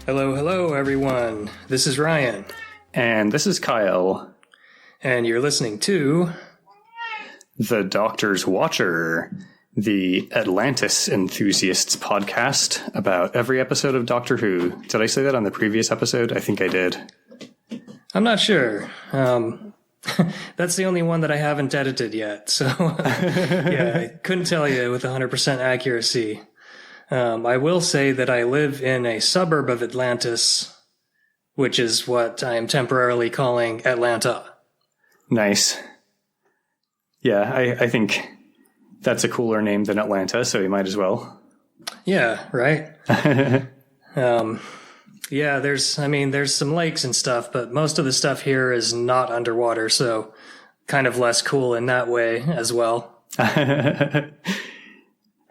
Hello, hello, everyone. This is Ryan. And this is Kyle. And you're listening to The Doctor's Watcher, the Atlantis Enthusiasts podcast about every episode of Doctor Who. Did I say that on the previous episode? I think I did. I'm not sure. That's the only one that I haven't edited yet. So, yeah, I couldn't tell you with 100% accuracy. I will say that I live in a suburb of Atlantis, which is what I am temporarily calling Atlanta. Nice. Yeah, I think that's a cooler name than Atlanta, so you might as well. Yeah, right? Yeah, there's some lakes and stuff, but most of the stuff here is not underwater, so kind of less cool in that way as well.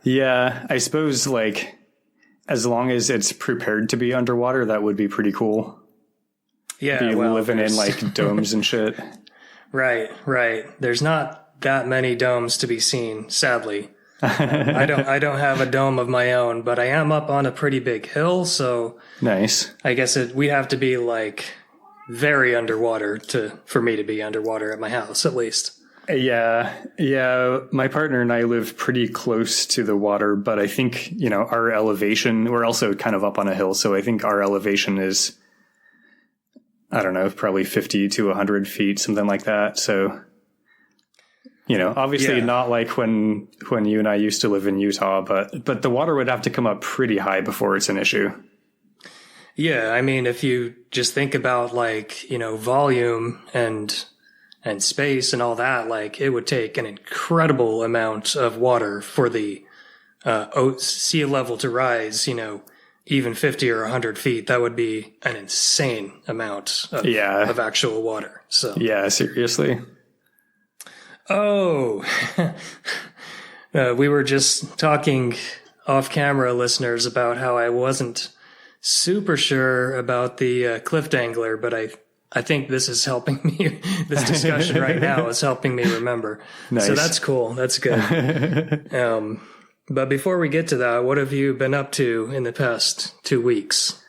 Yeah, I suppose, like, as long as it's prepared to be underwater, that would be pretty cool. Yeah, living in, like, domes and shit. Right. There's not that many domes to be seen, sadly. I don't have a dome of my own, but I am up on a pretty big hill, so nice. I guess we have to be like very underwater for me to be underwater at my house, at least. Yeah. My partner and I live pretty close to the water, but I think, our elevation, we're also kind of up on a hill, so I think our elevation is, I don't know, probably 50 to 100 feet, something like that. So, obviously not like when you and I used to live in Utah, but the water would have to come up pretty high before it's an issue. Yeah, I mean, if you just think about like, volume and space and all that, like it would take an incredible amount of water for the sea level to rise, even 50 or 100 feet. That would be an insane amount of actual water. So yeah, seriously. Oh, we were just talking off camera, listeners, about how I wasn't super sure about the cliff dangler, but I think this is helping me. This discussion right now is helping me remember. Nice. So that's cool. That's good. But before we get to that, what have you been up to in the past 2 weeks?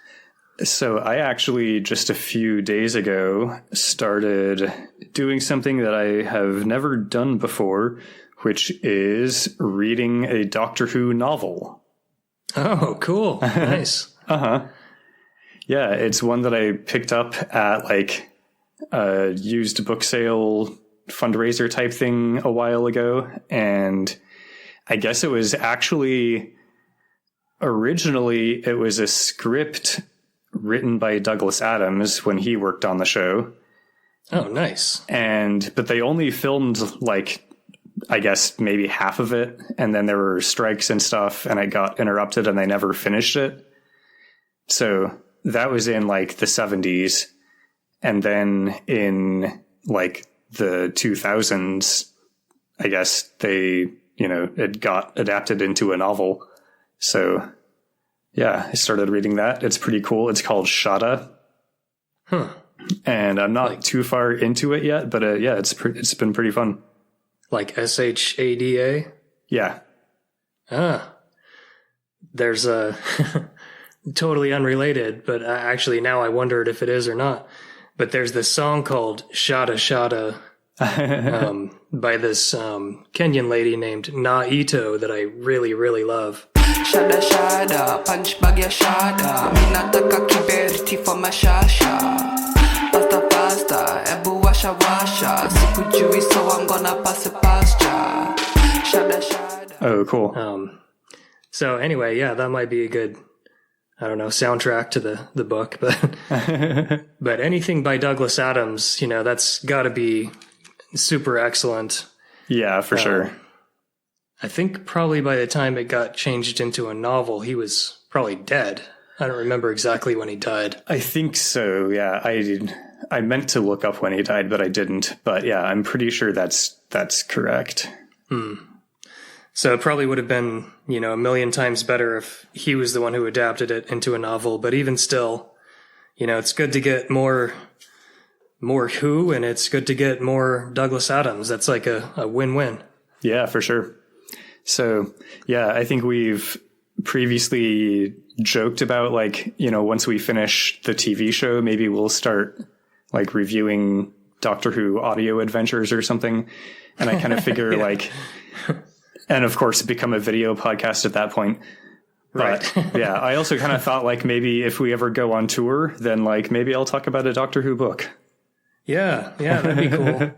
So I actually just a few days ago started doing something that I have never done before, which is reading a Doctor Who novel. Oh, cool. Nice. Uh-huh. Yeah, it's one that I picked up at like a used book sale fundraiser type thing a while ago. And I guess it was actually originally it was a script written by Douglas Adams when he worked on the show. Oh, nice. But they only filmed like, I guess maybe half of it. And then there were strikes and stuff and it got interrupted and they never finished it. So that was in like the 70s. And then in like the 2000s, I guess they, it got adapted into a novel. So yeah, I started reading that. It's pretty cool. It's called Shada. Huh. And I'm not too far into it yet, but yeah, it's been pretty fun. Like SHADA? Yeah. There's a totally unrelated, but actually now I wondered if it is or not. But there's this song called Shada Shada by this Kenyan lady named Naito that I really, really love. Shada Shada, punch bag ya Shada. Minataka kiberiti for mashasha. Pasta, ebu washa washa. Sikujui, so I'm gonna pass it past ya. Shada Shada. Oh, cool. So anyway, yeah, that might be a good, I don't know, soundtrack to the book, but but anything by Douglas Adams, that's got to be super excellent. Yeah, for sure. I think probably by the time it got changed into a novel, he was probably dead. I don't remember exactly when he died. I think so, yeah. I meant to look up when he died, but I didn't. But yeah, I'm pretty sure that's correct. So it probably would have been, a million times better if he was the one who adapted it into a novel. But even still, it's good to get more Who, and it's good to get more Douglas Adams. That's like a win-win. Yeah, for sure. So, yeah, I think we've previously joked about, like, you know, once we finish the TV show, maybe we'll start like reviewing Doctor Who audio adventures or something. And I kind of figure like, and of course become a video podcast at that point. But yeah, I also kind of thought like maybe if we ever go on tour, then like maybe I'll talk about a Doctor Who book. Yeah, that'd be cool.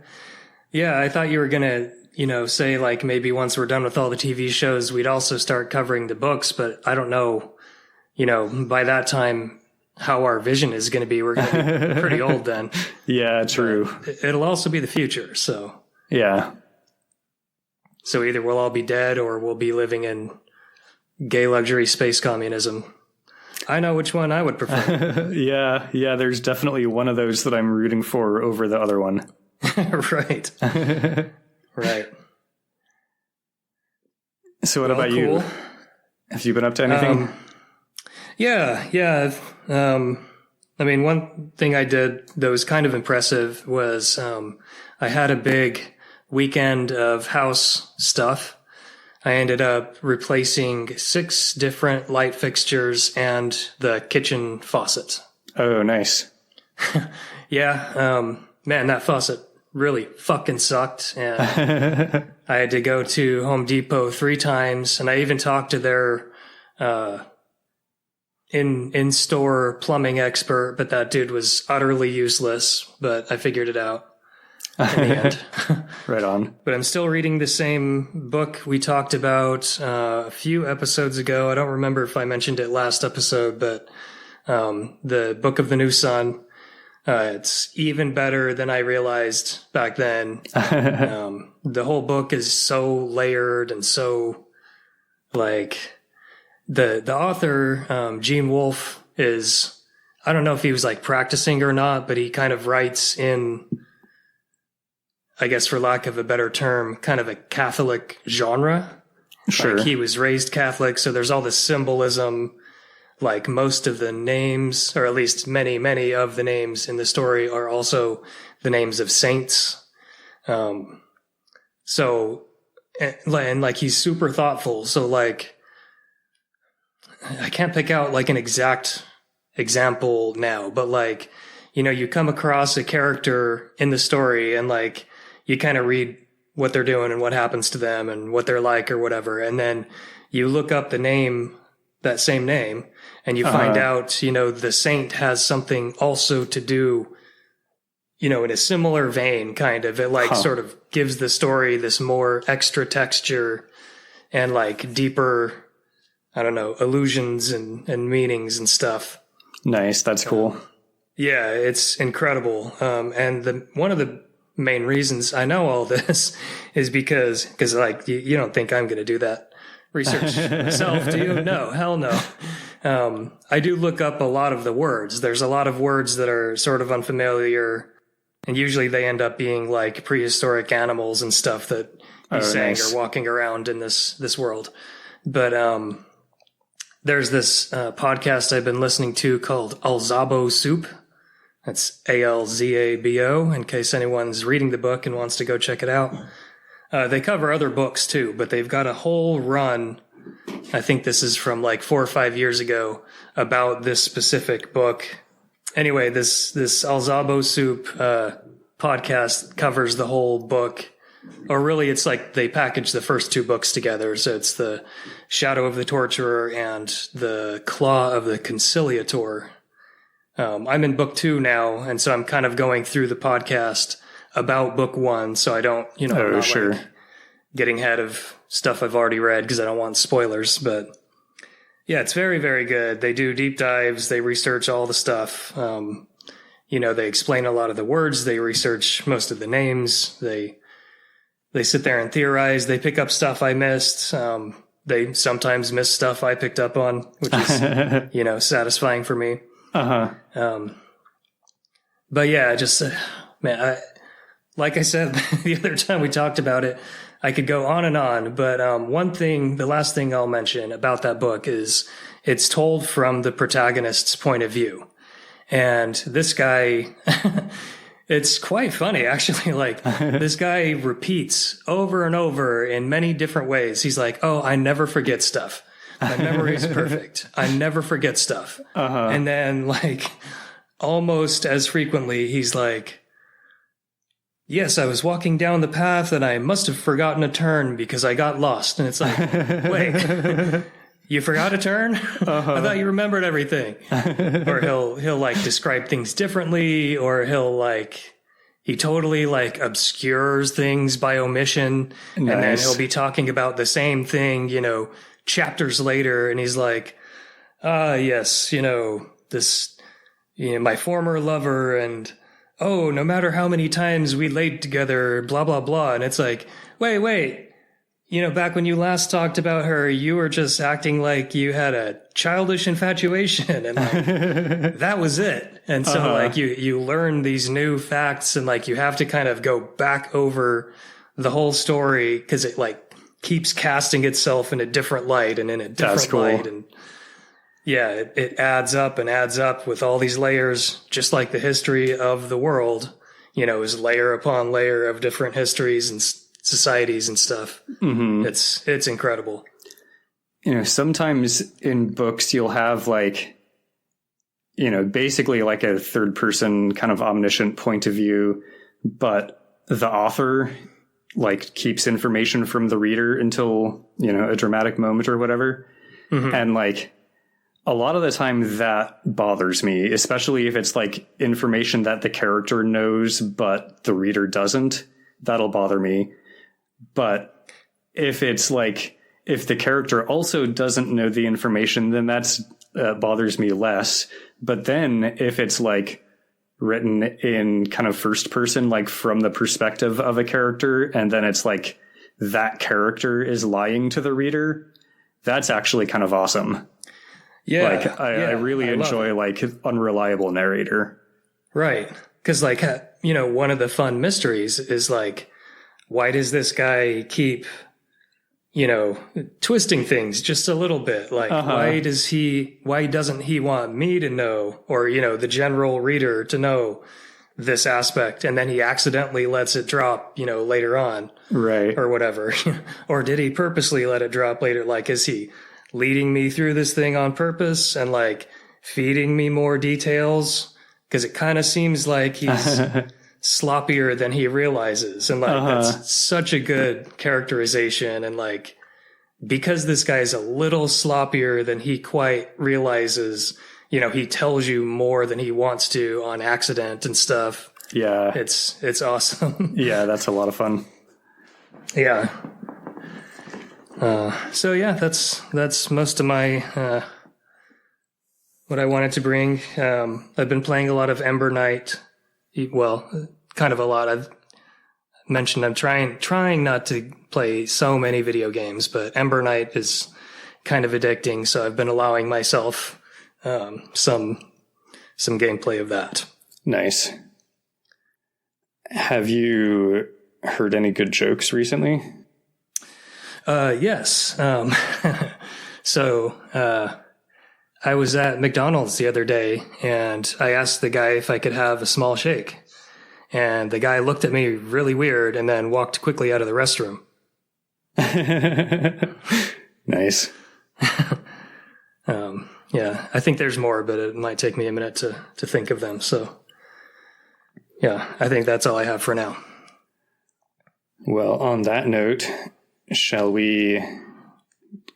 Yeah, I thought you were going to, you know, say like maybe once we're done with all the TV shows, we'd also start covering the books, but I don't know, you know, by that time how our vision is going to be. We're going to be pretty old then. Yeah, true. But it'll also be the future, so. Yeah. So either we'll all be dead or we'll be living in gay luxury space communism. I know which one I would prefer. Yeah, there's definitely one of those that I'm rooting for over the other one. Right. Right. So what about you? Have you been up to anything? Yeah. I mean, one thing I did that was kind of impressive was I had a big weekend of house stuff. I ended up replacing 6 different light fixtures and the kitchen faucet. Oh, nice. Yeah. Man, that faucet really fucking sucked. And I had to go to Home Depot 3 times. And I even talked to their in-store plumbing expert, but that dude was utterly useless. But I figured it out in the end. Right on. But I'm still reading the same book we talked about a few episodes ago. I don't remember if I mentioned it last episode, but the Book of the New Sun. It's even better than I realized back then. The whole book is so layered and so like the author, Gene Wolfe, is, I don't know if he was like practicing or not, but he kind of writes in, I guess for lack of a better term, kind of a Catholic genre. Sure. Like he was raised Catholic, so there's all this symbolism. Like most of the names, or at least many of the names in the story are also the names of saints. So, and like he's super thoughtful. So like, I can't pick out like an exact example now, but like, you know, you come across a character in the story and like, you kind of read what they're doing and what happens to them and what they're like or whatever. And then you look up the name, that same name, and you find out, you know, the saint has something also to do, you know, in a similar vein, kind of. It like sort of gives the story this more extra texture and like deeper, I don't know, allusions and meanings and stuff. Nice. That's cool. Yeah, it's incredible. And one of the main reasons I know all this is because like you don't think I'm going to do that research myself, do you? No, hell no. I do look up a lot of the words. There's a lot of words that are sort of unfamiliar, and usually they end up being like prehistoric animals and stuff that he's saying are walking around in this world. But there's this podcast I've been listening to called Alzabo Soup. That's Alzabo, in case anyone's reading the book and wants to go check it out. They cover other books too, but they've got a whole run. I think this is from like 4 or 5 years ago about this specific book. Anyway, this Alzabo Soup podcast covers the whole book. Or really, it's like they package the first 2 books together. So it's the Shadow of the Torturer and the Claw of the Conciliator. I'm in book 2 now, and so I'm kind of going through the podcast about book 1, so I don't, you know, I'm not like getting ahead of stuff I've already read because I don't want spoilers. But yeah, it's very, very good. They do deep dives. They research all the stuff. You know, they explain a lot of the words. They research most of the names. They sit there and theorize. They pick up stuff I missed. They sometimes miss stuff I picked up on, which is, you know, satisfying for me. But yeah, just, man, like I said, the other time we talked about it, I could go on and on, but the last thing I'll mention about that book is it's told from the protagonist's point of view. And this guy, it's quite funny, actually. Like, this guy repeats over and over in many different ways. He's like, oh, I never forget stuff. My memory is perfect. I never forget stuff. And then, like, almost as frequently, he's like, yes, I was walking down the path and I must have forgotten a turn because I got lost. And it's like, wait, you forgot a turn? I thought you remembered everything. Or he'll like describe things differently, or he totally like obscures things by omission. Nice. And then he'll be talking about the same thing, chapters later. And he's like, yes, this, my former lover, and oh, no matter how many times we laid together, blah, blah, blah. And it's like, wait, back when you last talked about her, you were just acting like you had a childish infatuation, and like, that was it. And so like you learn these new facts, and like you have to kind of go back over the whole story because it like keeps casting itself in a different light and in a different light. And yeah, it adds up and adds up with all these layers, just like the history of the world, is layer upon layer of different histories and societies and stuff. Mm-hmm. It's incredible. Sometimes in books you'll have like, basically like a third person kind of omniscient point of view, but the author like keeps information from the reader until, a dramatic moment or whatever. Mm-hmm. And like, a lot of the time that bothers me, especially if it's like information that the character knows, but the reader doesn't. That'll bother me. But if it's like, if the character also doesn't know the information, then that's bothers me less. But then if it's like written in kind of first person, like from the perspective of a character, and then it's like that character is lying to the reader, that's actually kind of awesome. Yeah. Like, I really enjoy like unreliable narrator. Right. Because like, one of the fun mysteries is like, why does this guy keep, twisting things just a little bit? Like, why doesn't he want me to know, or, the general reader to know this aspect? And then he accidentally lets it drop, later on. Right. Or whatever. Or did he purposely let it drop later? Like, is he leading me through this thing on purpose and like feeding me more details? Because it kind of seems like he's sloppier than he realizes. And like, that's such a good characterization. And like, because this guy's a little sloppier than he quite realizes, he tells you more than he wants to on accident and stuff. Yeah. It's awesome. Yeah. That's a lot of fun. Yeah. So yeah, that's most of my, what I wanted to bring. I've been playing a lot of Ember Knight. Well, kind of a lot. I've mentioned I'm trying not to play so many video games, but Ember Knight is kind of addicting. So I've been allowing myself, some gameplay of that. Nice. Have you heard any good jokes recently? Yes. So, I was at McDonald's the other day and I asked the guy if I could have a small shake, and the guy looked at me really weird and then walked quickly out of the restroom. Nice. Yeah, I think there's more, but it might take me a minute to think of them. So yeah, I think that's all I have for now. Well, on that note, shall we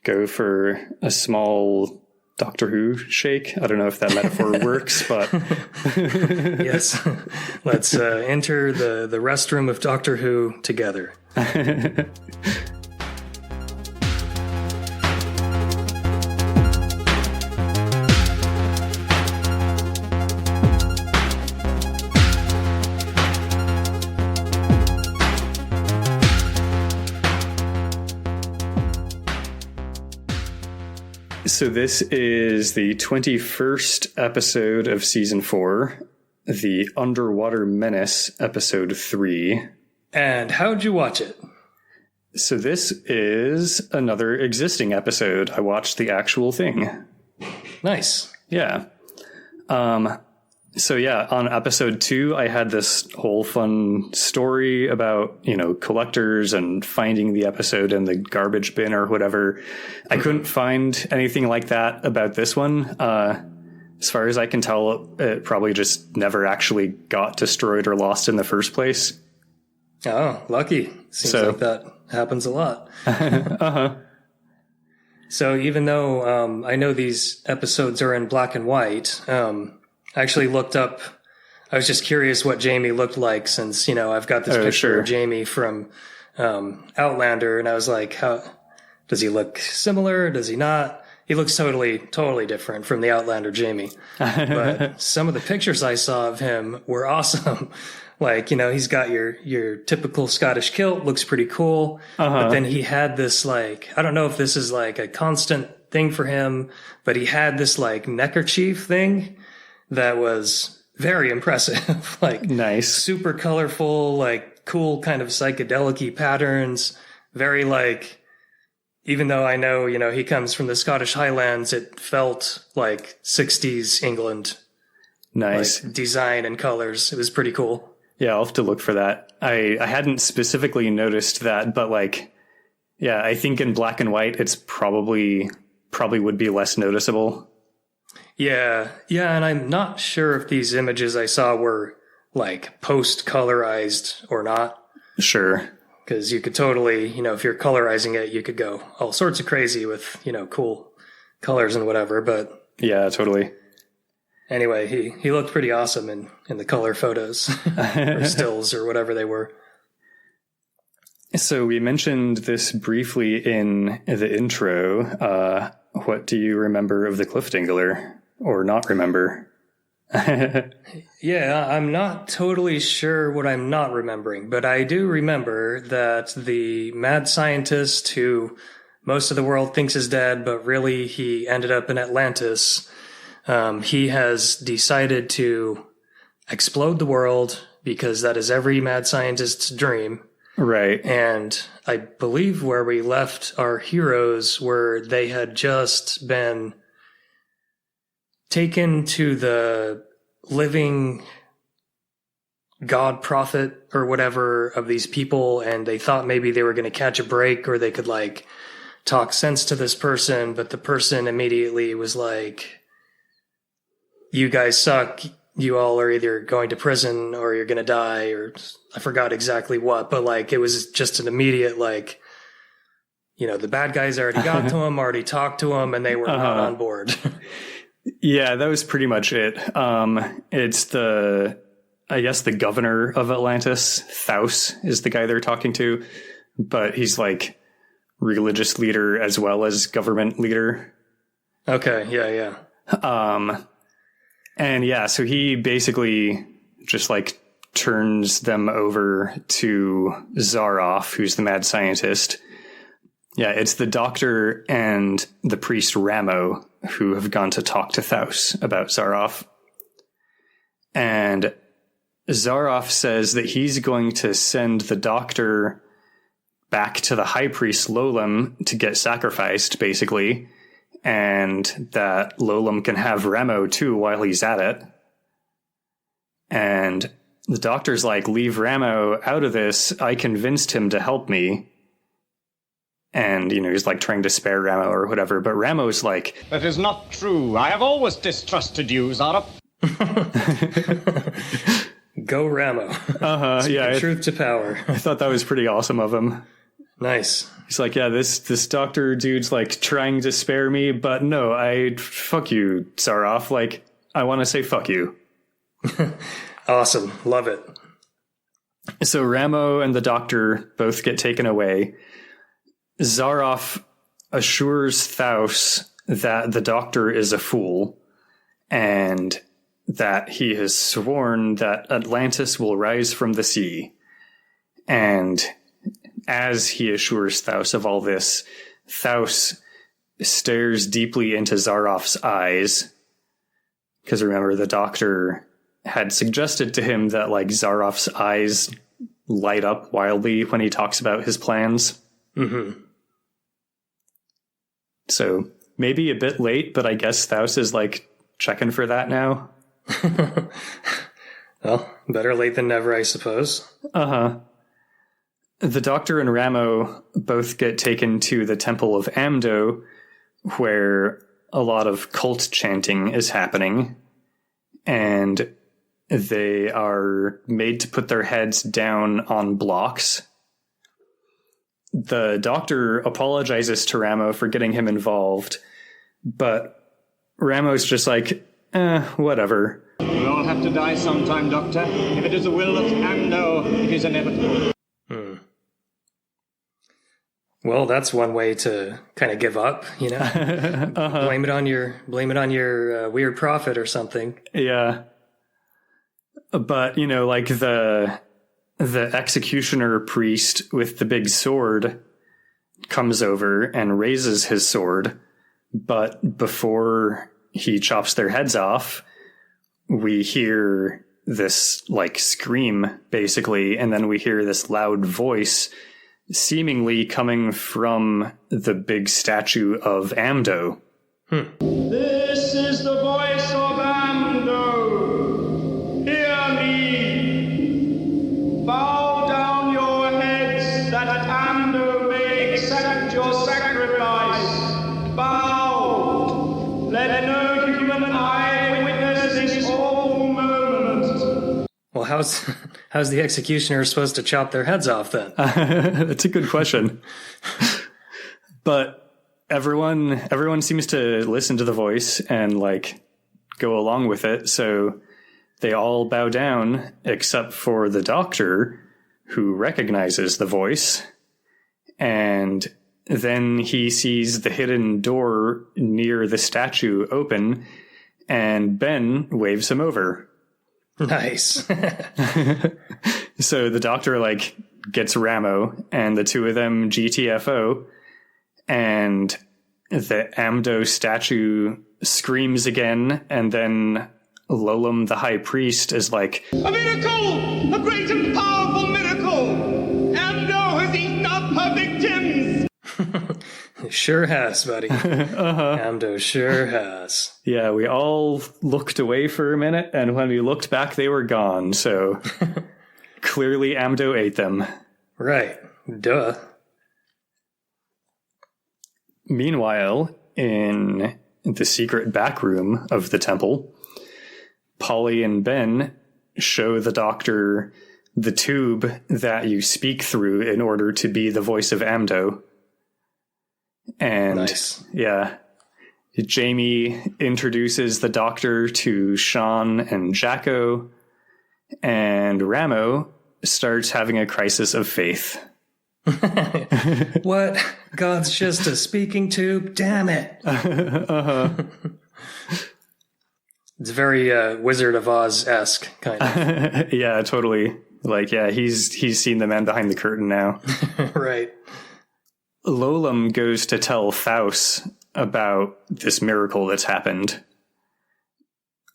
go for a small Doctor Who shake? I don't know if that metaphor works, but yes. Let's enter the restroom of Doctor Who together. So this is the 21st episode of Season 4, the Underwater Menace, Episode 3. And how'd you watch it? So this is another existing episode. I watched the actual thing. Nice. Yeah. So yeah, on episode 2, I had this whole fun story about, collectors and finding the episode in the garbage bin or whatever. I couldn't find anything like that about this one. As far as I can tell, it probably just never actually got destroyed or lost in the first place. Oh, lucky. Seems like that happens a lot. Uh-huh. So even though I know these episodes are in black and white, I actually looked up, I was just curious what Jamie looked like since, I've got this picture of Jamie from Outlander, and I was like, how does he look similar? Does he not? He looks totally different from the Outlander Jamie. But some of the pictures I saw of him were awesome. Like, he's got your typical Scottish kilt, looks pretty cool. But then he had this, like, I don't know if this is like a constant thing for him, but he had this like neckerchief thing that was very impressive. Like, nice, super colorful, like cool kind of psychedelic-y patterns. Very like, even though I know, he comes from the Scottish Highlands, it felt like 60s England. Nice. Like, design and colors. It was pretty cool. Yeah, I'll have to look for that. I hadn't specifically noticed that, but like, yeah, I think in black and white, it's probably would be less noticeable. Yeah, and I'm not sure if these images I saw were like post-colorized or not. Sure. Because you could totally, if you're colorizing it, you could go all sorts of crazy with, cool colors and whatever. But yeah, totally. Anyway, he looked pretty awesome in the color photos or stills or whatever they were. So we mentioned this briefly in the intro. What do you remember of the Cliffdingler or not remember? Yeah, I'm not totally sure what I'm not remembering, but I do remember that the mad scientist who most of the world thinks is dead, but really he ended up in Atlantis. He has decided to explode the world because that is every mad scientist's dream. Right. And I believe where we left our heroes were they had just been taken to the living god prophet or whatever of these people, and they thought maybe they were going to catch a break or they could like talk sense to this person, but the person immediately was like, you guys suck. You all are either going to prison or you're going to die, or I forgot exactly what, but like it was just an immediate like, the bad guys already got to him, already talked to him, and they were not on board. Yeah, that was pretty much it. It's I guess the governor of Atlantis, Thaus, is the guy they're talking to, but he's like religious leader as well as government leader. Okay, yeah. And yeah, so he basically just like turns them over to Zaroff, who's the mad scientist. Yeah, it's the doctor and the priest Ramo who have gone to talk to Thaus about Zaroff. And Zaroff says that he's going to send the doctor back to the high priest Lolam to get sacrificed, basically, and that Lolam can have Ramo too while he's at it. And the doctor's like, leave Ramo out of this. I convinced him to help me. And, he's like trying to spare Ramo or whatever. But Ramo's like, that is not true. I have always distrusted you, Zara. Go Ramo. Yeah. Truth to power. I thought that was pretty awesome of him. Nice. He's like, yeah, this doctor dude's like trying to spare me, but no, fuck you, Zaroff. Like, I want to say fuck you. Awesome. Love it. So Ramo and the doctor both get taken away. Zaroff assures Thaus that the doctor is a fool and that he has sworn that Atlantis will rise from the sea. And as he assures Thaus of all this, Thaus stares deeply into Zaroff's eyes. Because remember, the doctor had suggested to him that like Zaroff's eyes light up wildly when he talks about his plans. Mm-hmm. So maybe a bit late, but I guess Thaus is like checking for that now. Well, better late than never, I suppose. Uh-huh. The Doctor and Ramo both get taken to the Temple of Amdo, where a lot of cult chanting is happening, and they are made to put their heads down on blocks. The Doctor apologizes to Ramo for getting him involved, but Ramo's just like, whatever. We all have to die sometime, Doctor. If it is the will of Amdo, it is inevitable. Well, that's one way to kind of give up, you know. Blame it on your weird prophet or something. Yeah. But, you know, like the executioner priest with the big sword comes over and raises his sword, but before he chops their heads off, we hear this like scream basically, and then we hear this loud voice seemingly coming from the big statue of Amdo. This is the voice of Amdo. Hear me. Bow down your heads that Amdo may accept your sacrifice. Bow. Let no human eye witness this awful moment. Well, how's the executioner supposed to chop their heads off then? That's a good question. But everyone seems to listen to the voice and like go along with it. So they all bow down except for the Doctor, who recognizes the voice. And then he sees the hidden door near the statue open, and Ben waves him over. Nice. So the Doctor like gets Ramo, and the two of them GTFO, and the Amdo statue screams again, and then Lolum the High Priest is like, A miracle! A great and powerful miracle! Amdo has eaten up her victims! Sure has, buddy. Amdo sure has. yeah, we all looked away for a minute, and when we looked back, they were gone, so clearly Amdo ate them. Right. Duh. Meanwhile, in the secret back room of the temple, Polly and Ben show the Doctor the tube that you speak through in order to be the voice of Amdo. And Nice. yeah, Jamie introduces the Doctor to Sean and Jacko, and Ramo starts having a crisis of faith. What? God's just a speaking tube? Damn it. It's very Wizard of Oz-esque, kind of. Yeah, totally. Like, yeah, he's seen the man behind the curtain now. Right. Lolum goes to tell Faust about this miracle that's happened.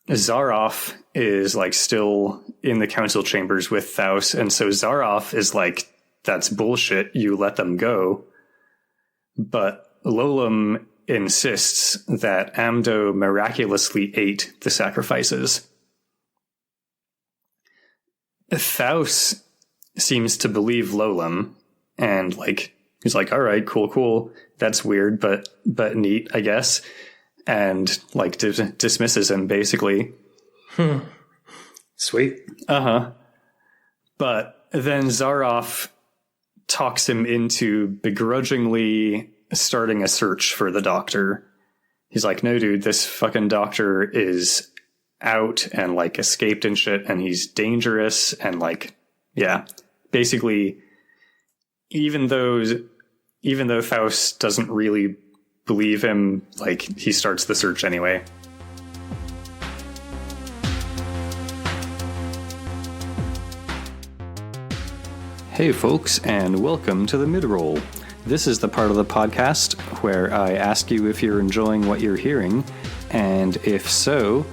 Zaroff is like still in the council chambers with Faust, and so Zaroff is like, that's bullshit, you let them go. But Lolum insists that Amdo miraculously ate the sacrifices. Faust seems to believe Lolum, and like he's like, all right, cool, that's weird, but neat, I guess, and like dismisses him basically. Sweet. But then Zaroff talks him into begrudgingly starting a search for the Doctor. He's like, no, dude, this fucking Doctor is out and like escaped and shit, and he's dangerous, and like, yeah, basically, even though Faust doesn't really believe him, like, he starts the search anyway. Hey folks, and welcome to the mid-roll. This is the part of the podcast where I ask you if you're enjoying what you're hearing, and if so,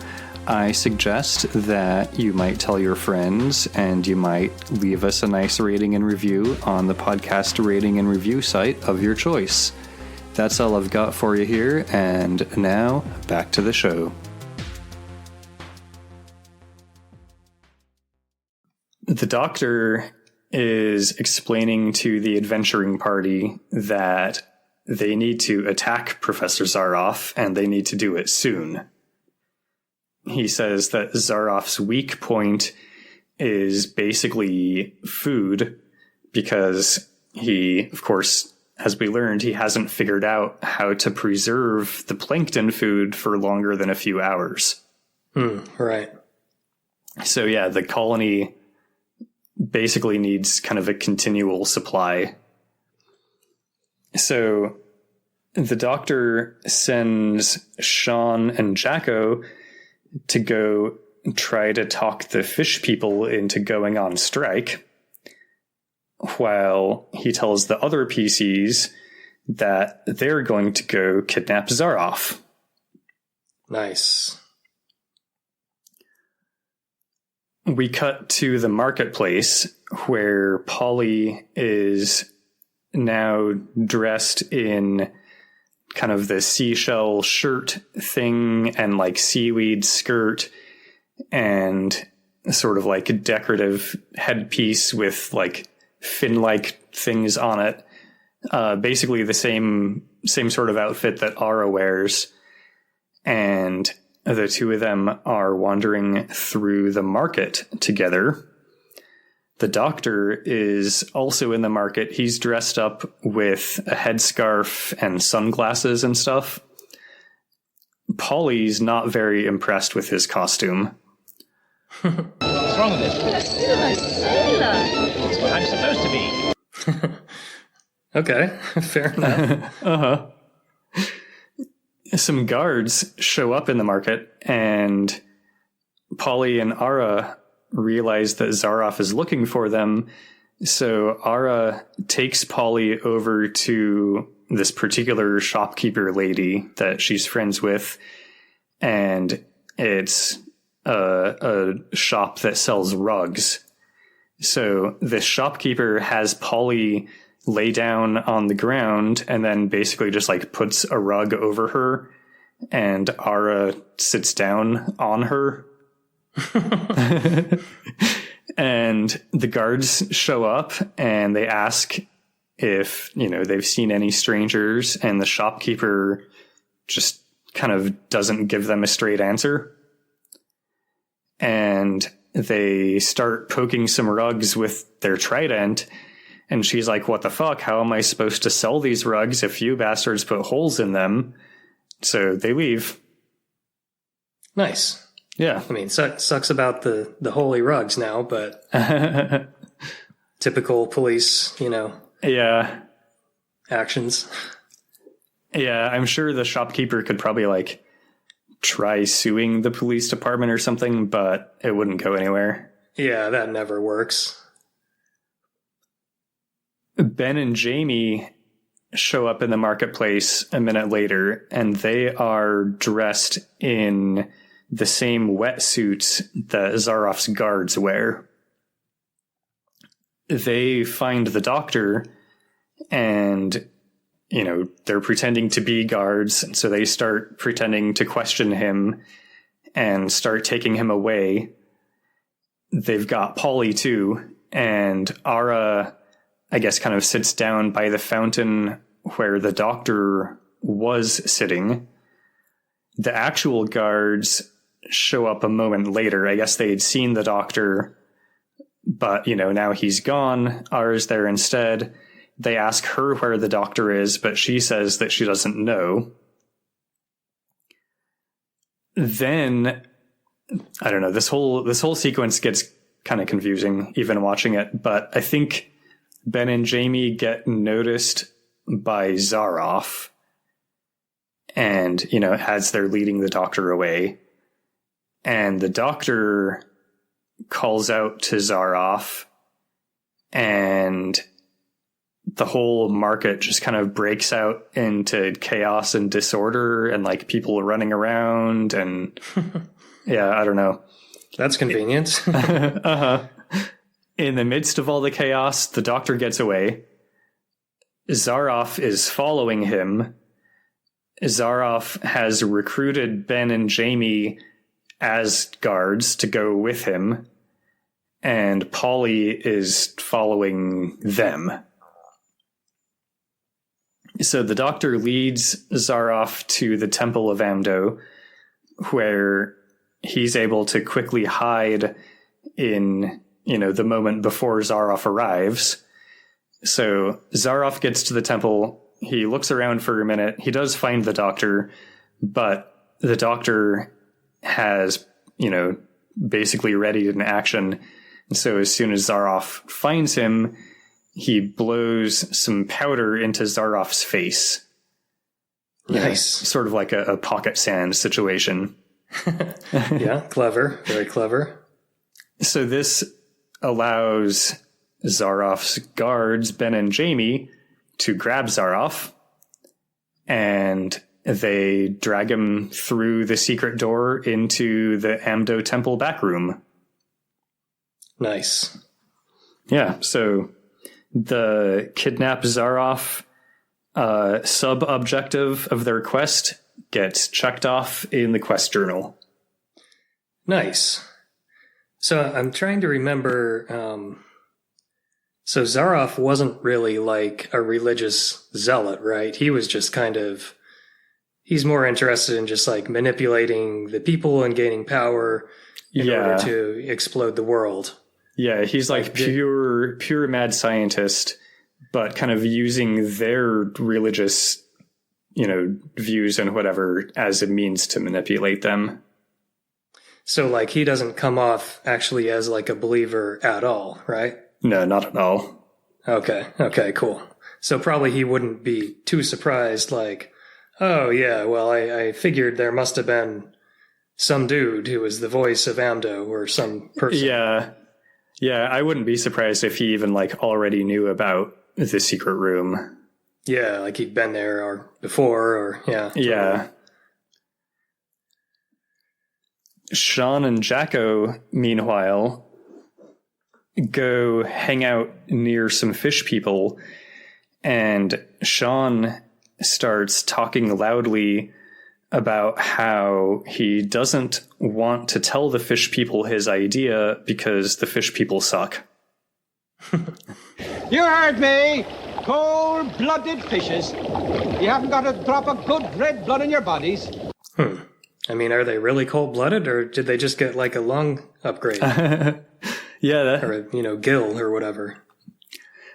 I suggest that you might tell your friends, and you might leave us a nice rating and review on the podcast rating and review site of your choice. That's all I've got for you here, and now back to the show. the doctor is explaining to the adventuring party that they need to attack Professor Zaroff, and they need to do it soon. He says that Zaroff's weak point is basically food, because he, of course, as we learned, he hasn't figured out how to preserve the plankton food for longer than a few hours. Right. So yeah, the colony basically needs kind of a continual supply. So the doctor sends Sean and Jacko to go try to talk the fish people into going on strike, while he tells the other PCs that they're going to go kidnap Zaroff. Nice. We cut to the marketplace, where Polly is now dressed in kind of the seashell shirt thing and like seaweed skirt and sort of like a decorative headpiece with like fin-like things on it. Basically the same sort of outfit that Ara wears. And the two of them are wandering through the market together. The doctor is also in the market. He's dressed up with a headscarf and sunglasses and stuff. Polly's not very impressed with his costume. What's wrong with this? It's what I'm supposed to be. Okay, fair enough. Some guards show up in the market, and Polly and Ara realize that Zaroff is looking for them. So Ara takes Polly over to this particular shopkeeper lady that she's friends with, and it's a shop that sells rugs. So this shopkeeper has Polly lay down on the ground and then basically just like puts a rug over her, and Ara sits down on her. And the guards show up and they ask if, they've seen any strangers, and the shopkeeper just kind of doesn't give them a straight answer. And they start poking some rugs with their trident. And she's like, what the fuck? How am I supposed to sell these rugs if you bastards put holes in them? So they leave. Nice. Yeah. I mean, sucks about the holy rugs now, but typical police, Yeah. actions. Yeah, I'm sure the shopkeeper could probably like try suing the police department or something, but it wouldn't go anywhere. Yeah, that never works. Ben and Jamie show up in the marketplace a minute later, and they are dressed in the same wetsuits that Zaroff's guards wear. They find the doctor, and, they're pretending to be guards, so they start pretending to question him and start taking him away. They've got Polly too, and Ara, I guess, kind of sits down by the fountain where the doctor was sitting. The actual guards show up a moment later. I guess they'd seen the doctor, but, now he's gone. Ara's there instead. They ask her where the doctor is, but she says that she doesn't know. Then, I don't know, this whole sequence gets kind of confusing, even watching it, but I think Ben and Jamie get noticed by Zaroff, and, as they're leading the doctor away, and the doctor calls out to Zaroff, and the whole market just kind of breaks out into chaos and disorder, and like people running around, and yeah, I don't know. That's convenient. In the midst of all the chaos, the doctor gets away. Zaroff is following him. Zaroff has recruited Ben and Jamie as guards to go with him. and Polly is following them. So the Doctor leads Zaroff to the Temple of Amdo, where he's able to quickly hide in, the moment before Zaroff arrives. So Zaroff gets to the temple. He looks around for a minute. He does find the Doctor, but the Doctor has, basically readied in action. And so as soon as Zaroff finds him, he blows some powder into Zaroff's face. Nice. Sort of like a pocket sand situation. Yeah, clever. Very clever. So this allows Zaroff's guards, Ben and Jamie, to grab Zaroff, and they drag him through the secret door into the Amdo Temple back room. Nice. Yeah, so the kidnap Zaroff sub-objective of their quest gets checked off in the quest journal. Nice. So I'm trying to remember. So Zaroff wasn't really like a religious zealot, right? He was just he's more interested in just like manipulating the people and gaining power in order to explode the world. Yeah, he's like pure mad scientist, but kind of using their religious, views and whatever as a means to manipulate them. So like he doesn't come off actually as like a believer at all, right? No, not at all. Okay, cool. So probably he wouldn't be too surprised like, oh yeah, well I figured there must have been some dude who was the voice of Amdo or some person. Yeah, I wouldn't be surprised if he even like already knew about the secret room. Yeah, like he'd been there or before or yeah. Totally. Yeah. Sean and Jacko, meanwhile, go hang out near some fish people, and Sean starts talking loudly about how he doesn't want to tell the fish people his idea because the fish people suck. You heard me! Cold-blooded fishes. You haven't got a drop of good red blood in your bodies. I mean, are they really cold-blooded, or did they just get like a lung upgrade? Yeah. Or a, gill or whatever.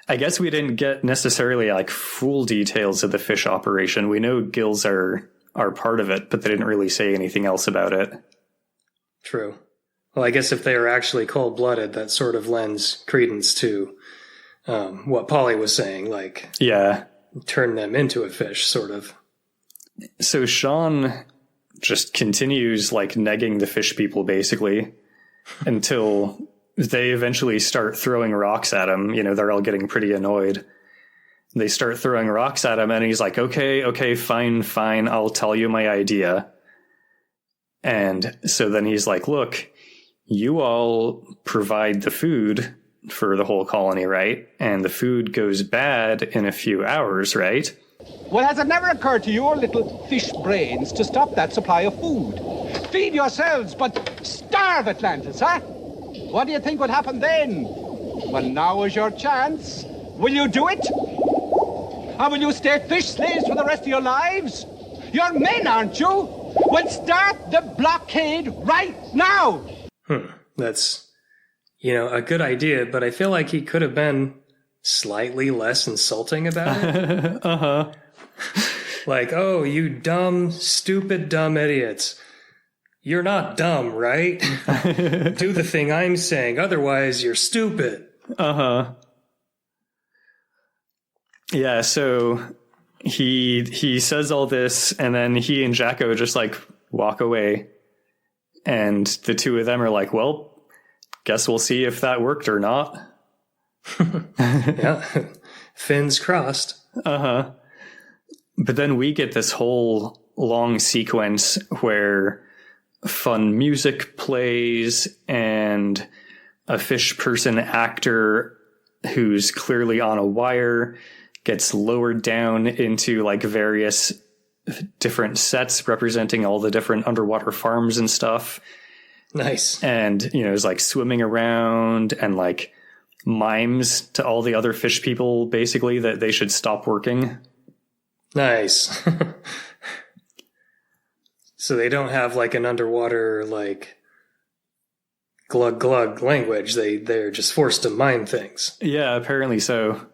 I guess we didn't get necessarily like full details of the fish operation. We know gills are part of it, but they didn't really say anything else about it. True. Well, I guess if they are actually cold-blooded, that sort of lends credence to what Polly was saying, like turn them into a fish, sort of. So Sean just continues like negging the fish people basically until they eventually start throwing rocks at him. They're all getting pretty annoyed. They start throwing rocks at him, and he's like, okay, fine, I'll tell you my idea. And so then he's like, look, you all provide the food for the whole colony, right? And the food goes bad in a few hours, right? Well, has it never occurred to your little fish brains to stop that supply of food? Feed yourselves, but starve Atlantis, huh? What do you think would happen then? Well, now is your chance. Will you do it? Or will you stay fish slaves for the rest of your lives? You're men, aren't you? Well, start the blockade right now! That's, a good idea, but I feel like he could have been slightly less insulting about it. Uh-huh. Like, oh, you dumb, stupid, dumb idiots. You're not dumb, right? Do the thing I'm saying, otherwise you're stupid. Uh-huh. Yeah, so he says all this, and then he and Jacko just like walk away, and the two of them are like, well, guess we'll see if that worked or not. Yeah, fins crossed. Uh-huh. But then we get this whole long sequence where fun music plays and a fish person actor who's clearly on a wire gets lowered down into like various different sets representing all the different underwater farms and stuff. Nice. And, is like swimming around and like mimes to all the other fish people, basically, that they should stop working. Nice. So they don't have like an underwater, like, glug glug language. They're just forced to mime things. Yeah, apparently so.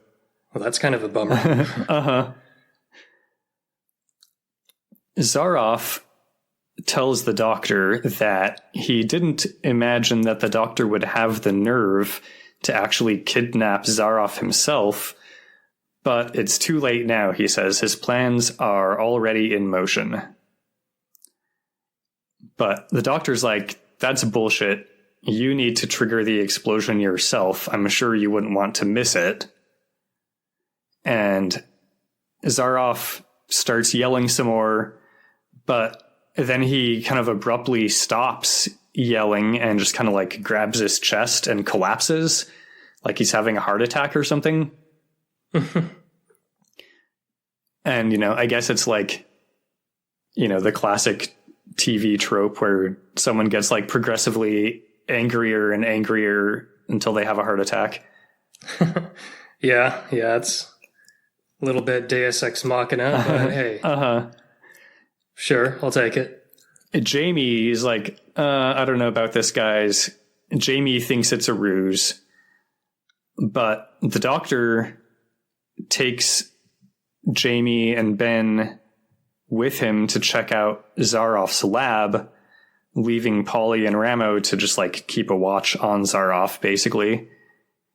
Well, that's kind of a bummer. Uh-huh. Zaroff tells the doctor that he didn't imagine that the doctor would have the nerve to actually kidnap Zaroff himself, but it's too late now, he says. His plans are already in motion. But the doctor's like, that's bullshit. You need to trigger the explosion yourself. I'm sure you wouldn't want to miss it. And Zaroff starts yelling some more, but then he kind of abruptly stops yelling and just kind of like grabs his chest and collapses like he's having a heart attack or something. And, I guess it's like, the classic TV trope where someone gets like progressively angrier and angrier until they have a heart attack. Yeah, it's a little bit Deus Ex Machina, but hey. Sure, I'll take it. Jamie is like, I don't know about this, guys. Jamie thinks it's a ruse. But the doctor takes Jamie and Ben with him to check out Zaroff's lab, leaving Polly and Ramo to just like keep a watch on Zaroff, basically.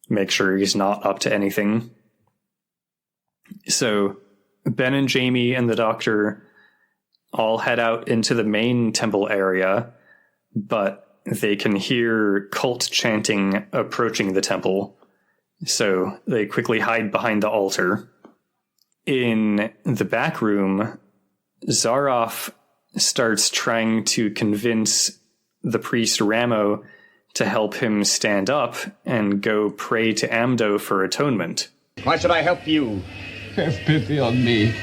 Make sure he's not up to anything. So Ben and Jamie and the doctor all head out into the main temple area, but they can hear cult chanting approaching the temple. So they quickly hide behind the altar. In the back room, Zaroff starts trying to convince the priest Ramo to help him stand up and go pray to Amdo for atonement. Why should I help you? Have pity on me.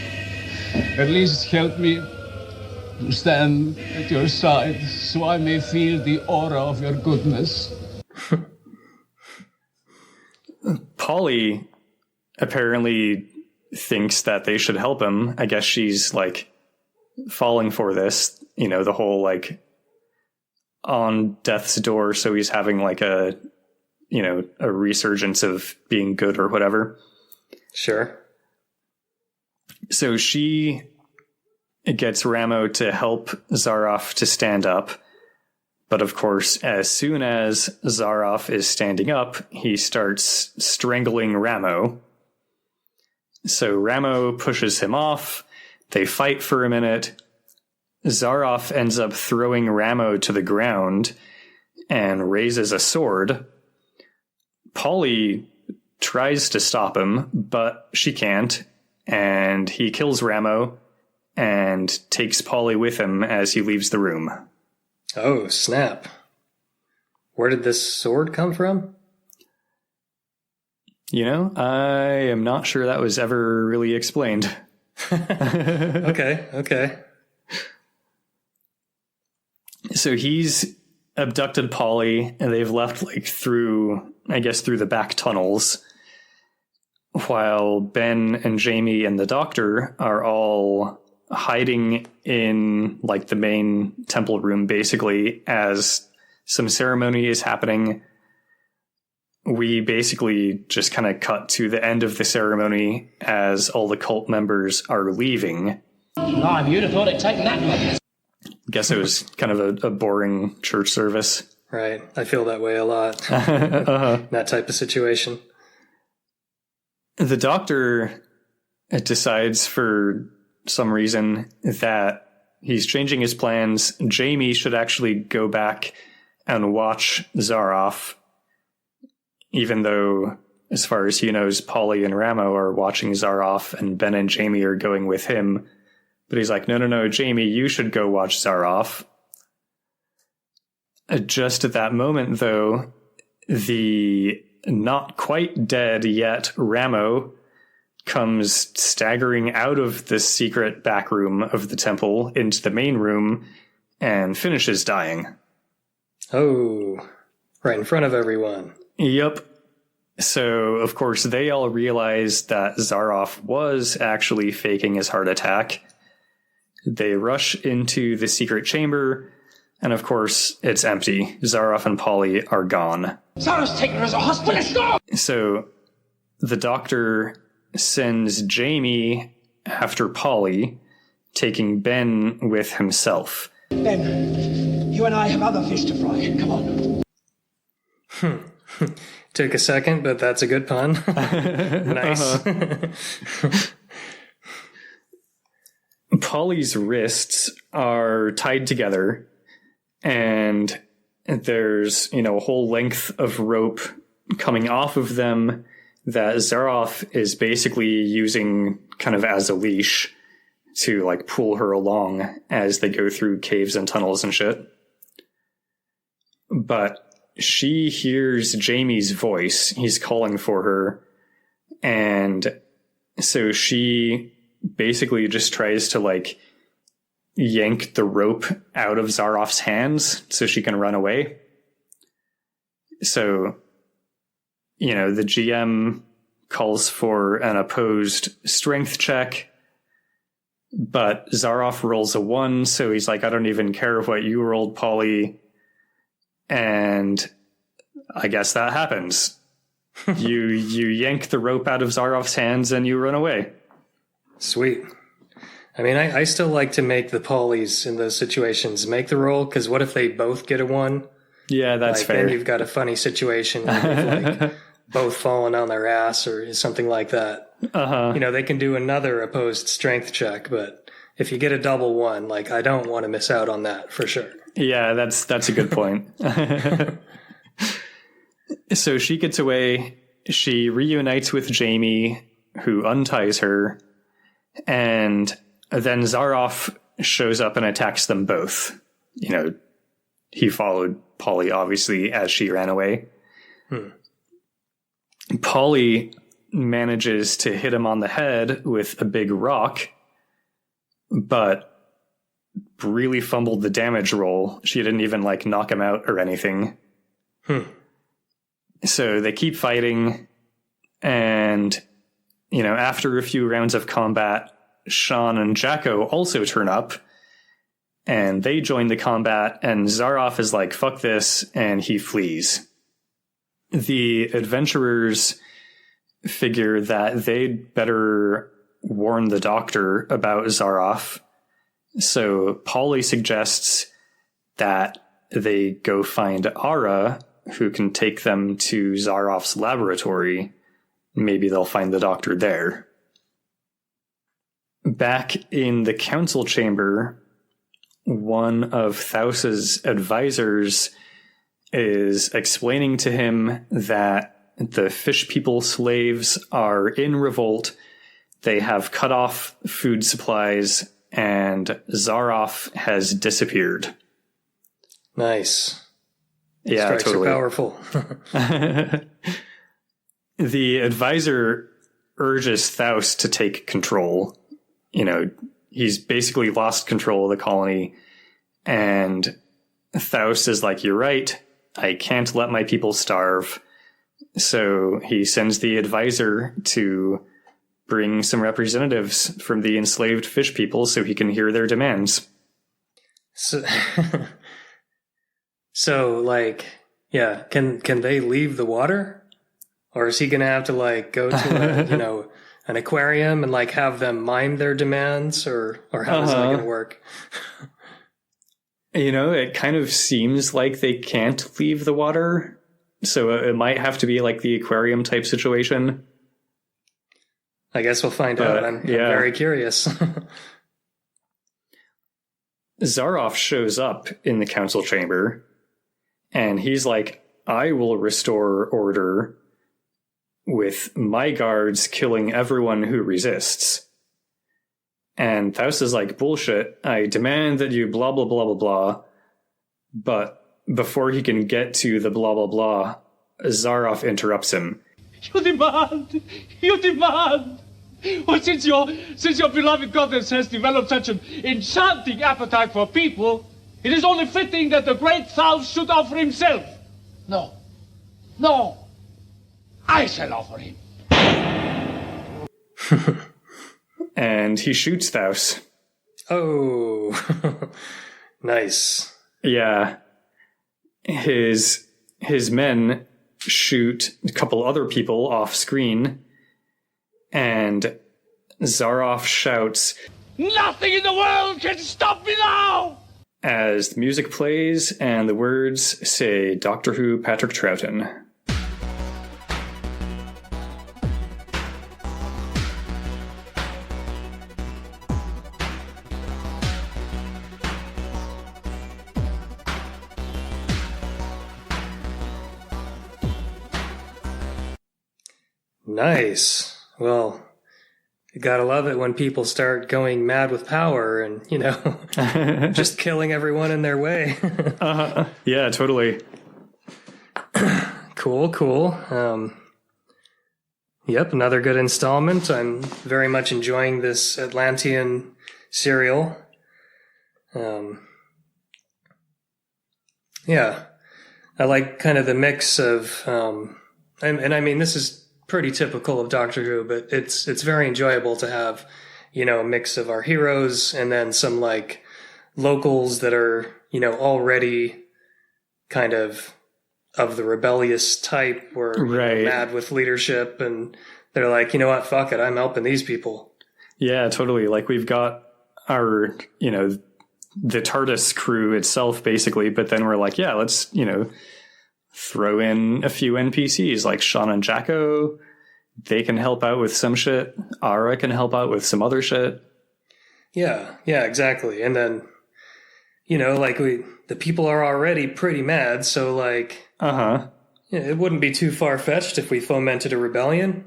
At least help me to stand at your side so I may feel the aura of your goodness. Polly apparently thinks that they should help him. I guess she's like falling for this, the whole like on death's door. So he's having like a resurgence of being good or whatever. Sure. So she gets Ramo to help Zaroff to stand up. But of course, as soon as Zaroff is standing up, he starts strangling Ramo. So Ramo pushes him off. They fight for a minute. Zaroff ends up throwing Ramo to the ground and raises a sword. Polly tries to stop him, but she can't. And he kills Ramo and takes Polly with him as he leaves the room. Oh, snap. Where did this sword come from? I am not sure that was ever really explained. Okay. So he's abducted Polly, and they've left through the back tunnels, while Ben and Jamie and the doctor are all hiding in the main temple room, basically, as some ceremony is happening. We basically just kind of cut to the end of the ceremony as all the cult members are leaving. Oh, you'd have thought it'd taken that long. Guess it was kind of a boring church service. Right. I feel that way a lot. That type of situation. The doctor decides for some reason that he's changing his plans. Jamie should actually go back and watch Zaroff, even though, as far as he knows, Polly and Ramo are watching Zaroff and Ben and Jamie are going with him. But he's like, no, Jamie, you should go watch Zaroff. Just at that moment, though, the not quite dead yet Ramo comes staggering out of the secret back room of the temple into the main room and finishes dying. Oh, right in front of everyone. Yep. So, of course, they all realize that Zaroff was actually faking his heart attack. They rush into the secret chamber, and of course, it's empty. Zaroff and Polly are gone. Sarah's taken her as a hostage. No! So, the doctor sends Jamie after Polly, taking Ben with himself. Ben, you and I have other fish to fry. Come on. Took a second, but that's a good pun. Nice. Polly's wrists are tied together, and there's, a whole length of rope coming off of them that Zaroff is basically using kind of as a leash to like pull her along as they go through caves and tunnels and shit. But she hears Jamie's voice. He's calling for her. And so she basically just tries to like yank the rope out of Zaroff's hands so she can run away. So, the GM calls for an opposed strength check, but Zaroff rolls a 1, so he's like, I don't even care what you rolled, Polly. And I guess that happens. You yank the rope out of Zaroff's hands and you run away. Sweet. I mean, I still like to make the Pollys in those situations make the roll, because what if they both get a 1? Yeah, that's fair. Then you've got a funny situation with like both falling on their ass or something like that. They can do another opposed strength check, but if you get a double 1, like I don't want to miss out on that for sure. Yeah, that's a good point. So she gets away. She reunites with Jamie, who unties her, and then Zaroff shows up and attacks them both. He followed Polly, obviously, as she ran away. Polly manages to hit him on the head with a big rock, but really fumbled the damage roll. She didn't even knock him out or anything. So they keep fighting, and after a few rounds of combat, Sean and Jacko also turn up, and they join the combat, and Zaroff is like, fuck this, and he flees. The adventurers figure that they'd better warn the doctor about Zaroff, so Polly suggests that they go find Ara, who can take them to Zaroff's laboratory. Maybe they'll find the doctor there. Back in the council chamber, one of Thaus's advisors is explaining to him that the fish people slaves are in revolt. They have cut off food supplies, and Zaroff has disappeared. Nice. Yeah, Strikes totally. are powerful. The advisor urges Thaus to take control. He's basically lost control of the colony, and Thaus is like, you're right, I can't let my people starve. So he sends the advisor to bring some representatives from the enslaved fish people so he can hear their demands. So can they leave the water? Or is he going to have to go to an aquarium and have them mime their demands, or how is that going to work? It kind of seems like they can't leave the water, so it might have to be the aquarium type situation. I guess we'll find out. I'm very curious. Zaroff shows up in the council chamber, and he's like, I will restore order with my guards killing everyone who resists. And Thaus is like, bullshit, I demand that you blah, blah, blah, blah, blah. But before he can get to the blah, blah, blah, Zaroff interrupts him. You demand! Well, since your beloved goddess has developed such an enchanting appetite for people, It is only fitting that the great South should offer himself. No. No. I shall offer him. And he shoots Thaus. Oh, nice. Yeah. His men shoot a couple other people off screen, and Zaroff shouts, Nothing in the world can stop me now! as the music plays and the words say Doctor Who Patrick Troughton. Nice. Well, you gotta love it when people start going mad with power and, just killing everyone in their way. Yeah, totally. Cool. Yep, another good installment. I'm very much enjoying this Atlantean serial. Yeah, I like kind of the mix of, and I mean, this is pretty typical of Doctor Who, but it's very enjoyable to have, a mix of our heroes and then some like locals that are, already kind of the rebellious type or Right. mad with leadership, and they're like, you know what, fuck it, I'm helping these people. Yeah, totally. Like we've got our, the TARDIS crew itself basically, but then we're like, yeah, let's, throw in a few NPCs like Sean and Jacko. They can help out with some shit. Ara can help out with some other shit. Yeah, exactly. And then, the people are already pretty mad, so like, it wouldn't be too far-fetched if we fomented a rebellion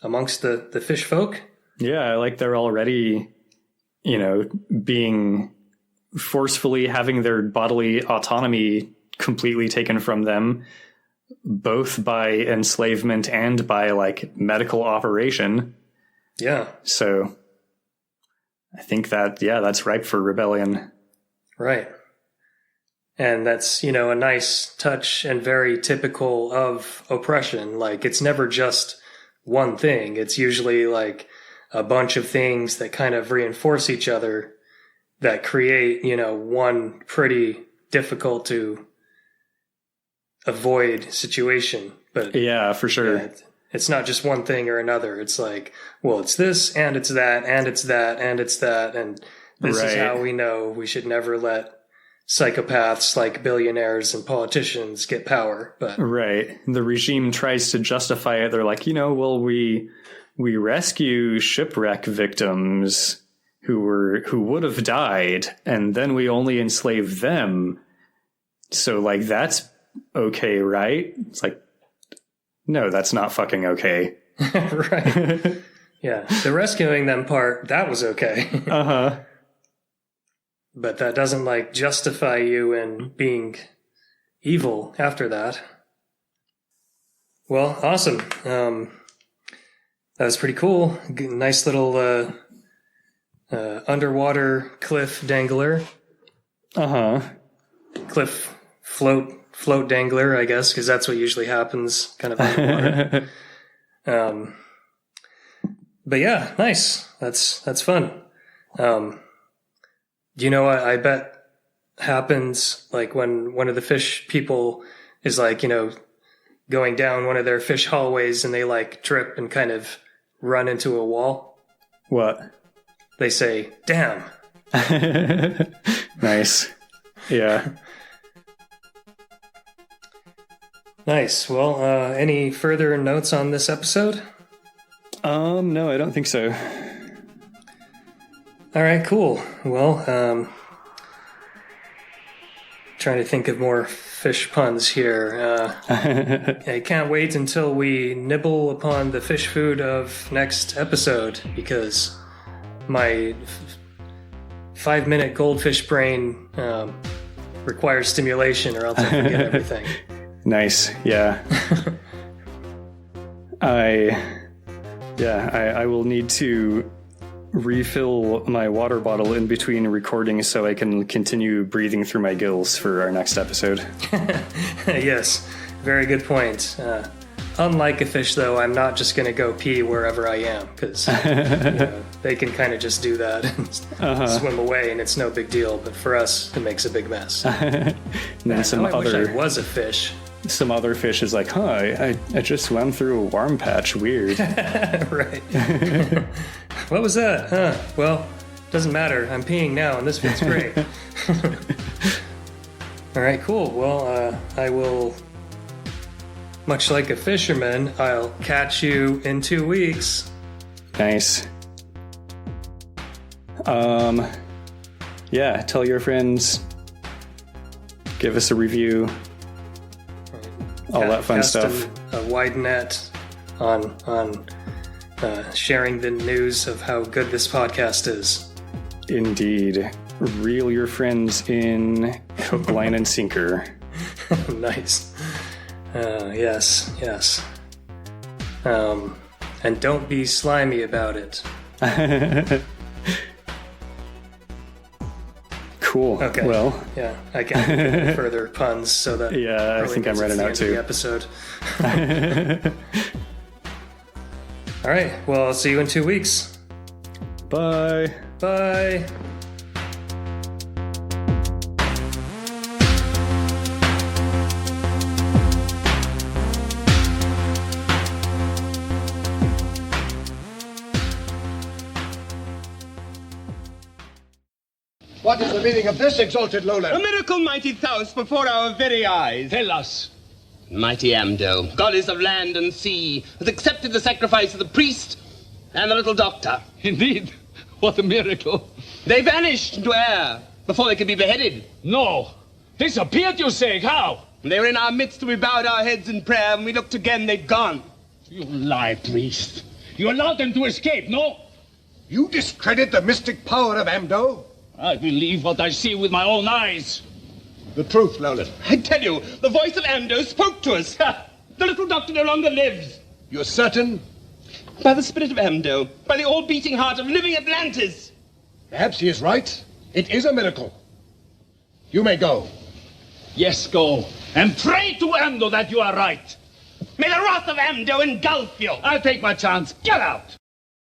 amongst the fish folk. Yeah, like they're already, being forcefully having their bodily autonomy completely taken from them, both by enslavement and by like medical operation. Yeah. So I think that, that's ripe for rebellion. Right. And that's, a nice touch and very typical of oppression. Like, it's never just one thing. It's usually like a bunch of things that kind of reinforce each other that create, one pretty difficult to avoid situation. But yeah, for sure. Yeah, it's not just one thing or another. It's like, well, it's this and it's that and it's that and it's that. And this is how we know we should never let psychopaths like billionaires and politicians get power. But right. The regime tries to justify it. They're like, well, we rescue shipwreck victims who would have died, and then we only enslave them. So like that's okay, right? It's like, no, that's not fucking okay. Right. Yeah. The rescuing them part, that was okay. But that doesn't like justify you in being evil after that. Well, awesome. That was pretty cool. Nice little underwater cliff dangler. Cliff float dangler, I guess, because that's what usually happens kind of underwater. But yeah, nice. That's fun. I bet happens like when one of the fish people is like, going down one of their fish hallways and they like trip and kind of run into a wall. What? They say, damn. Nice. Yeah. Nice. Well, any further notes on this episode? No, I don't think so. All right, cool. Well, trying to think of more fish puns here. I can't wait until we nibble upon the fish food of next episode, because my 5-minute goldfish brain requires stimulation, or else I forget everything. Nice. Yeah. I will need to refill my water bottle in between recordings so I can continue breathing through my gills for our next episode. Yes, very good point. Unlike a fish, though, I'm not just going to go pee wherever I am, because they can kind of just do that and swim away, and it's no big deal. But for us, it makes a big mess. And then I wish I was a fish. Some other fish is like, I just swam through a worm patch. Weird. Right. What was that? Well, doesn't matter. I'm peeing now, and this feels great. All right, cool. Well, I will... Much like a fisherman, I'll catch you in 2 weeks. Nice. Yeah, tell your friends. Give us a review. All that fun stuff. A wide net on sharing the news of how good this podcast is. Indeed. Reel your friends in, hook, line, and sinker. Nice. Yes. And don't be slimy about it. Cool. Okay. Well. Yeah, I can't think of any further puns, so that. Yeah, I think I'm running out too. The episode. All right. Well, I'll see you in 2 weeks. Bye. Bye. What is the meaning of this, exalted lowland? A miracle, mighty Thaus, before our very eyes. Tell us. Mighty Amdo, goddess of land and sea, has accepted the sacrifice of the priest and the little doctor. Indeed. What a miracle. They vanished into air before they could be beheaded. No. Disappeared, you say? How? They were in our midst, and we bowed our heads in prayer. When we looked again, they'd gone. You lie, priest. You allowed them to escape, no? You discredit the mystic power of Amdo? I believe what I see with my own eyes. The truth, Lowland. I tell you, the voice of Amdo spoke to us. The little doctor no longer lives. You're certain? By the spirit of Amdo, by the all-beating heart of living Atlantis. Perhaps he is right. It is a miracle. You may go. Yes, go. And pray to Amdo that you are right. May the wrath of Amdo engulf you. I'll take my chance. Get out.